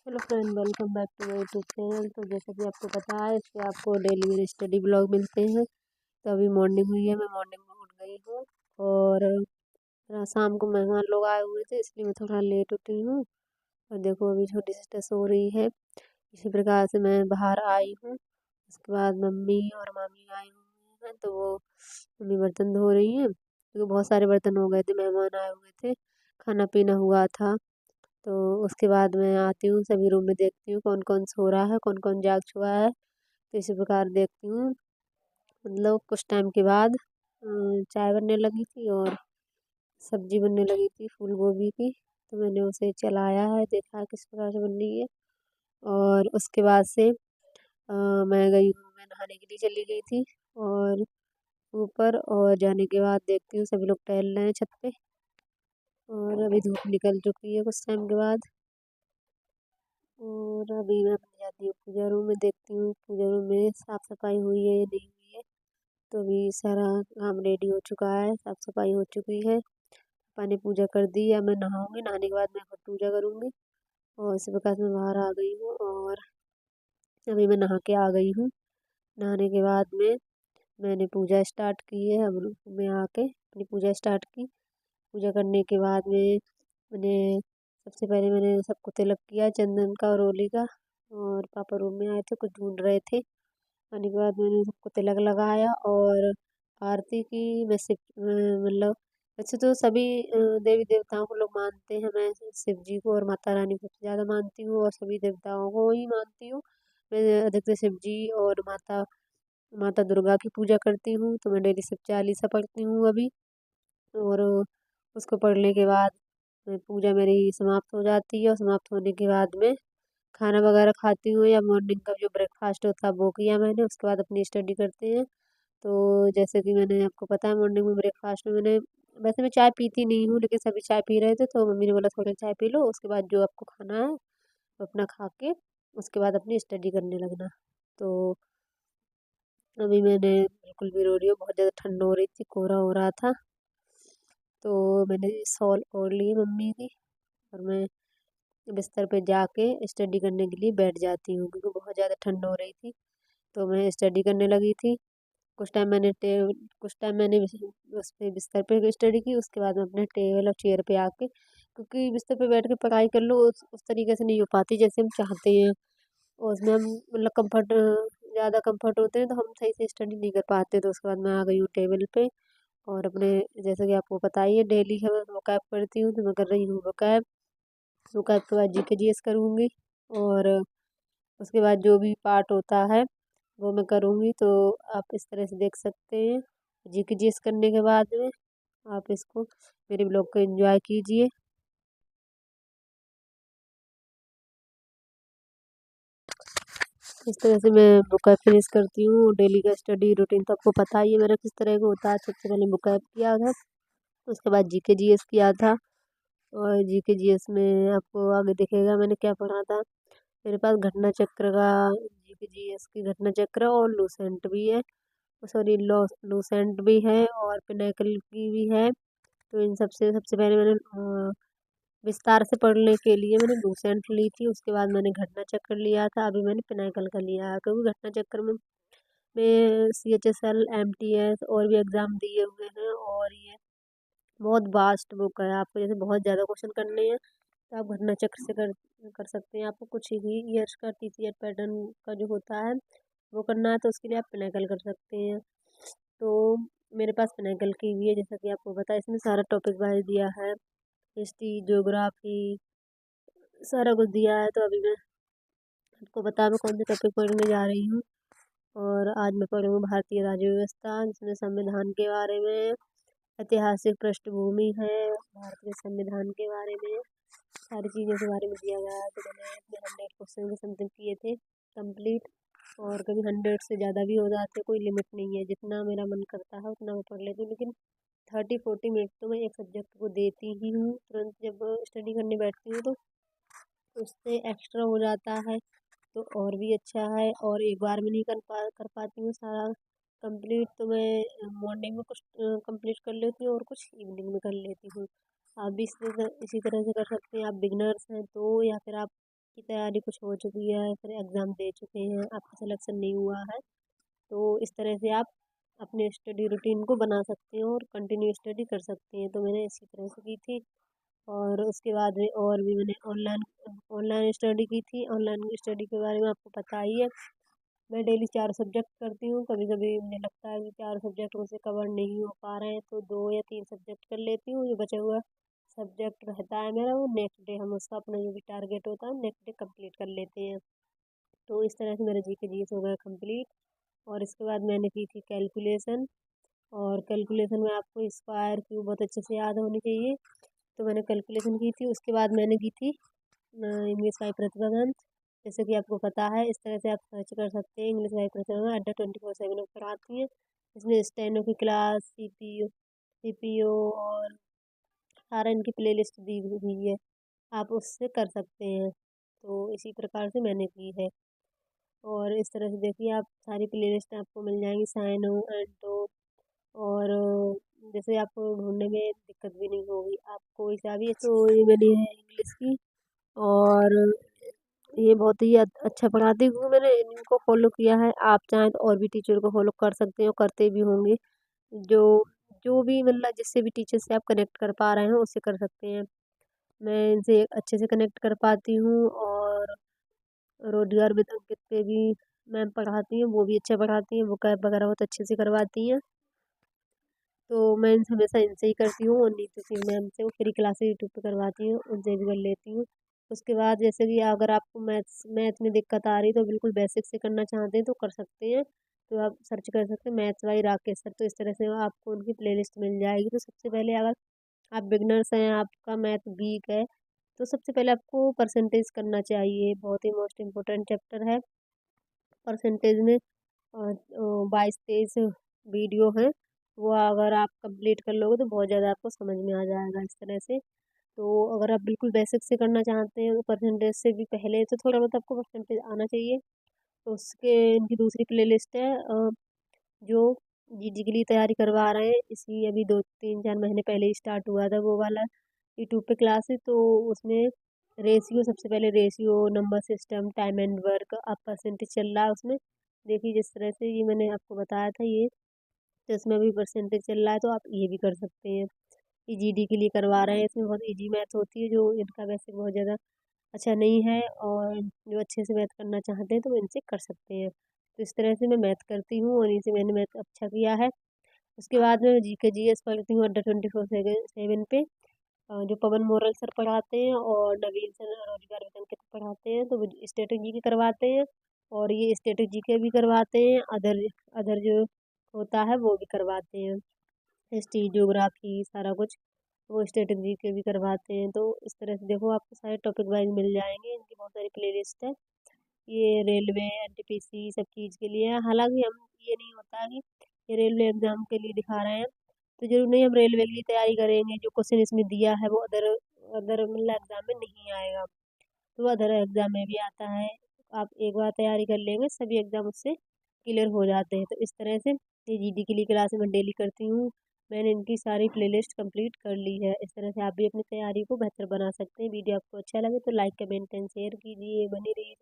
Hello friend, welcome back to my YouTube channel. तो जैसा कि आपको पता है, इस पे आपको डेली मेरे स्टडी ब्लॉग मिलते हैं। तो अभी मॉर्निंग हुई है, मैं मॉर्निंग में उठ गई हूँ और शाम को मेहमान लोग आए हुए थे, इसलिए मैं थोड़ा लेट उठी हूँ। और देखो, अभी छोटी सिस्टर सो रही है। इसी प्रकार से मैं बाहर आई हूँ। उसके बाद मम्मी और मामी आए हुए हैं, तो वो मम्मी बर्तन धो रही हैं क्योंकि बहुत सारे बर्तन हो गए थे, मेहमान आए हुए थे, खाना पीना हुआ था। तो उसके बाद मैं आती हूँ, सभी रूम में देखती हूँ कौन कौन सो रहा है, कौन कौन जाग चुका है। तो इसी प्रकार देखती हूँ। मतलब कुछ टाइम के बाद चाय बनने लगी थी और सब्जी बनने लगी थी फूल गोभी की। तो मैंने उसे चलाया है, देखा किस प्रकार से बन रही है। और उसके बाद से मैं गई हूँ, मैं नहाने के लिए चली गई थी और ऊपर। और जाने के बाद देखती हूँ सभी लोग टहल रहे हैं छत पे। और अभी धूप निकल चुकी है कुछ टाइम के बाद। और अभी मैं अपने जाती हूँ पूजा रूम में, देखती हूँ पूजा रूम में साफ सफाई हुई है या नहीं हुई है। तो अभी सारा काम रेडी हो चुका है, साफ सफाई हो चुकी है। पापा ने पूजा कर दी है, मैं नहाऊंगी, नहाने के बाद मैं खुद पूजा करूँगी। और इसी प्रकार से मैं बाहर आ गई हूँ और अभी मैं नहा के आ गई हूँ। नहाने के बाद में मैंने पूजा स्टार्ट की है। अब मैं आके अपनी पूजा स्टार्ट की। पूजा करने के बाद में मैंने सबसे पहले मैंने सबको तिलक किया, चंदन का और होली का। और पापा रूम में आए थे, कुछ ढूंढ रहे थे। आने के बाद मैंने सबको तिलक लगाया और आरती की। मैं शिव मतलब वैसे तो सभी देवी देवताओं को लोग मानते हैं, मैं शिव जी को और माता रानी को सबसे ज़्यादा मानती हूँ और सभी देवताओं को ही मानती हूँ। मैं अधिकतर शिव जी और माता माता दुर्गा की पूजा करती हूँ। तो मैं डेली शिव चालीसा पढ़ती हूँ अभी। और उसको पढ़ने के बाद पूजा मेरी समाप्त हो जाती है और समाप्त होने के बाद में खाना वगैरह खाती हूँ या मॉर्निंग का जो ब्रेकफास्ट होता है वो किया मैंने। उसके बाद अपनी स्टडी करते हैं। तो जैसे कि मैंने आपको पता है, मॉर्निंग में ब्रेकफास्ट में मैंने, वैसे मैं चाय पीती नहीं हूँ लेकिन सभी चाय पी रहे थे, तो मम्मी ने बोला थोड़ी चाय पी लो, उसके बाद जो आपको खाना है वो अपना खा के उसके बाद अपनी स्टडी करने लगना। तो अभी मैंने बिल्कुल भी रो रही हूँ, बहुत ज़्यादा ठंड हो रही थी, कोहरा हो रहा था। तो मैंने शॉल ओढ़ ली मम्मी की और मैं बिस्तर पे जाके स्टडी करने के लिए बैठ जाती हूँ क्योंकि बहुत ज़्यादा ठंड हो रही थी। तो मैं स्टडी करने लगी थी। कुछ टाइम मैंने उस पे बिस्तर पे स्टडी की। उसके बाद मैं अपने टेबल और चेयर पे आके, क्योंकि बिस्तर पे बैठ के पढ़ाई कर लो उस तरीके से नहीं हो पाती जैसे हम चाहते हैं। और उसमें हम मतलब कंफर्ट, ज़्यादा कंफर्ट होते हैं तो हम सही से स्टडी नहीं कर पाते। तो उसके बाद मैं आ गई हूँ टेबल पे और अपने, जैसा कि आपको पता ही है, डेली है मैं वोकैब करती हूँ, तो मैं कर रही हूँ वोकैब। वोकैब के बाद जीके जीएस करूँगी। और उसके बाद जो भी पार्ट होता है वो मैं करूँगी। तो आप इस तरह से देख सकते हैं। जीके जीएस करने के बाद में आप इसको, मेरे ब्लॉग को एंजॉय कीजिए। इस तरह से मैं बुक फिनिश करती हूँ। डेली का स्टडी रूटीन तो आपको पता ही है मेरा किस तरह का होता है। सबसे पहले बुक किया था, उसके बाद जीके जीएस किया था। और जीके जीएस में आपको आगे दिखेगा मैंने क्या पढ़ा था। मेरे पास घटना चक्र का, जीके जीएस की घटना चक्र और लूसेंट भी है, सॉरी लूसेंट भी है और पिनाकल की भी है। तो इन सबसे सबसे पहले मैंने विस्तार से पढ़ने के लिए मैंने लूसेंट ली थी। उसके बाद मैंने घटना चक्र लिया था, अभी मैंने पिनाकल का लिया है क्योंकि घटना चक्र में मैं CHSL MTS और भी एग्ज़ाम दिए हुए हैं। और ये बहुत वास्ट बुक है, आपको जैसे बहुत ज़्यादा क्वेश्चन करने हैं तो आप घटना चक्र से कर सकते हैं। आपको कुछ ही ईयर्स का TCET पैटर्न का जो होता है वो करना है तो उसके लिए आप पिनाकल कर सकते हैं। तो मेरे पास पिनाकल की भी है, जैसा कि आपको पता है इसमें सारा टॉपिक वाइज दिया है, हिस्ट्री, ज्योग्राफी, सारा कुछ दिया है। तो अभी मैं आपको बता, मैं कौन से टॉपिक पढ़ने जा रही हूँ। और आज मैं पढ़ूँगी भारतीय राज्य व्यवस्था, जिसमें संविधान के बारे में, ऐतिहासिक पृष्ठभूमि है भारतीय संविधान के बारे में, सारी चीज़ों के बारे में दिया गया है। तो मैंने अपने 100 क्वेश्चन के समथिंग किए थे कंप्लीट। और कभी 100 से ज़्यादा भी हो जाते, कोई लिमिट नहीं है, जितना मेरा मन करता है उतना मैं पढ़ लेती हूँ। लेकिन 30-40 मिनट तो मैं एक सब्जेक्ट को देती ही हूँ तुरंत जब स्टडी करने बैठती हूँ। तो उससे एक्स्ट्रा हो जाता है तो और भी अच्छा है। और एक बार में नहीं कर पाती हूँ सारा कंप्लीट, तो मैं मॉर्निंग में कुछ कंप्लीट कर लेती हूँ और कुछ इवनिंग में कर लेती हूँ। आप भी इसी तरह से कर सकते हैं। आप बिगनर्स हैं तो, या फिर आप की तैयारी कुछ हो चुकी है, फिर एग्ज़ाम दे चुके हैं, आपका सिलेक्शन नहीं हुआ है, तो इस तरह से आप अपने स्टडी रूटीन को बना सकते हैं और कंटिन्यू स्टडी कर सकते हैं। तो मैंने इसी तरह से की थी। और उसके बाद में और भी मैंने ऑनलाइन ऑनलाइन स्टडी की थी। ऑनलाइन स्टडी के बारे में आपको पता ही है। मैं डेली 4 सब्जेक्ट करती हूँ। कभी-कभी मुझे लगता है कि 4 सब्जेक्ट मुझसे कवर नहीं हो पा रहे हैं, तो 2 या 3 सब्जेक्ट कर लेती हूँ। जो बचा हुआ सब्जेक्ट रहता है मेरा, वो नेक्स्ट डे हम उसका अपना जो भी टारगेट होता है, नेक्स्ट डे कंप्लीट कर लेते हैं। तो इस तरह से मेरा जीके जीएस हो गया कंप्लीट। और इसके बाद मैंने की थी कैलकुलेशन। और कैलकुलेशन में आपको स्क्वायर क्यूब बहुत अच्छे से याद होनी चाहिए। तो मैंने कैलकुलेशन की थी। उसके बाद मैंने की थी इंग्लिश बाई प्रतिभा मैम। जैसे कि आपको पता है, इस तरह से आप सर्च कर सकते हैं, इंग्लिश बाई प्रतिभा मैम अड्डा 24/7 पढ़ाती हैं। इसमें स्टेनो की क्लास, सीपीओ और सारा इनकी प्लेलिस्ट दी हुई है, आप उससे कर सकते हैं। तो इसी प्रकार से मैंने की है। और इस तरह से देखिए, आप सारी प्लेलिस्ट आपको मिल जाएंगी, साइनो एंटो। और जैसे आपको ढूंढने में दिक्कत भी नहीं होगी, आपको वैसा भी। तो ये मैंने है इंग्लिश की। और ये बहुत ही अच्छा पढ़ाती हूँ, मैंने इनको फॉलो किया है। आप चाहें तो और भी टीचर को फॉलो कर सकते हो, करते भी होंगे। जो जो भी मतलब जिससे भी टीचर से आप कनेक्ट कर पा रहे हो, उससे कर सकते हैं। मैं इनसे अच्छे से कनेक्ट कर पाती हूँ। और रोजगार विद अंकित पे भी मैम पढ़ाती हैं, वो भी अच्छा पढ़ाती हैं, वो कैब वगैरह बहुत अच्छे से करवाती हैं। तो मैं इनसे हमेशा इनसे ही करती हूँ। और नीतू सिंह मैम से वो फ्री क्लासेस यूट्यूब पे करवाती हूँ, उनसे भी कर लेती हूँ। उसके बाद जैसे कि अगर आपको मैथ्स मैथ में दिक्कत आ रही, तो बिल्कुल बेसिक से करना चाहते हैं तो कर सकते हैं। तो आप सर्च कर सकते हैं मैथ्स बाई राकेश सर। तो इस तरह से आपको उनकी प्लेलिस्ट मिल जाएगी। तो सबसे पहले अगर आप बिगनर्स हैं, आपका मैथ वीक है, तो सबसे पहले आपको परसेंटेज करना चाहिए। बहुत ही मोस्ट इम्पोर्टेंट चैप्टर है। परसेंटेज में 22-23 वीडियो हैं, वो अगर आप कंप्लीट कर लोगे तो बहुत ज़्यादा आपको समझ में आ जाएगा इस तरह से। तो अगर आप बिल्कुल बेसिक से करना चाहते हैं, तो परसेंटेज से भी पहले तो थोड़ा बहुत आपको परसेंटेज आना चाहिए। तो उसके इनकी दूसरी प्लेलिस्ट है, जो जीडी के लिए तैयारी करवा रहे हैं, इसी अभी 2-3-4 महीने पहले ही स्टार्ट हुआ था वो वाला यूट्यूब पे क्लासेस। तो उसमें रेशियो, सबसे पहले ratio, number system, time and work, अब परसेंटेज चल रहा है उसमें। देखिए जिस तरह से ये मैंने आपको बताया था, ये तो इसमें भी परसेंटेज चल रहा है, तो आप ये भी कर सकते हैं। ये जीडी के लिए करवा रहे हैं, इसमें बहुत इजी मैथ होती है, जो इनका वैसे बहुत ज़्यादा अच्छा नहीं है। और जो अच्छे से मैथ करना चाहते हैं तो वो इनसे कर सकते हैं। तो इस तरह से मैं मैथ करती हूँ और इनसे मैंने मैथ अच्छा किया है। उसके बाद में जीके जीएस पढ़ती हूँ अड्डा 24/7 पे। जो पवन मोरल सर पढ़ाते हैं और नवीन सर रोजगार वेतन के पढ़ाते हैं, तो वो स्टैटिक जीके करवाते हैं। और ये स्टैटिक जीके भी करवाते हैं, अदर अदर जो होता है वो भी करवाते हैं, हिस्ट्री ज्योग्राफी सारा कुछ। वो स्टैटिक जीके भी करवाते हैं। तो इस तरह से देखो, आपको सारे टॉपिक वाइज मिल जाएंगे, इनकी बहुत सारी प्लेलिस्ट है। ये रेलवे एनटीपीसी सब चीज़ के लिए है। हालांकि हम, ये नहीं होता कि ये रेलवे एग्जाम के लिए दिखा रहे हैं, तो जरूर नहीं हम रेलवे के लिए तैयारी करेंगे। जो क्वेश्चन इसमें दिया है वो अदर अदर मतलब एग्जाम में नहीं आएगा, तो अदर एग्जाम में भी आता है। आप एक बार तैयारी कर लेंगे, सभी एग्जाम उससे क्लियर हो जाते हैं। तो इस तरह से ये जीडी के लिए क्लास मैं डेली करती हूँ। मैंने इनकी सारी प्लेलिस्ट कंप्लीट कर ली है। इस तरह से आप भी अपनी तैयारी को बेहतर बना सकते हैं। वीडियो आपको अच्छा लगे तो लाइक कमेंट एंड शेयर कीजिए। बनी रहिए।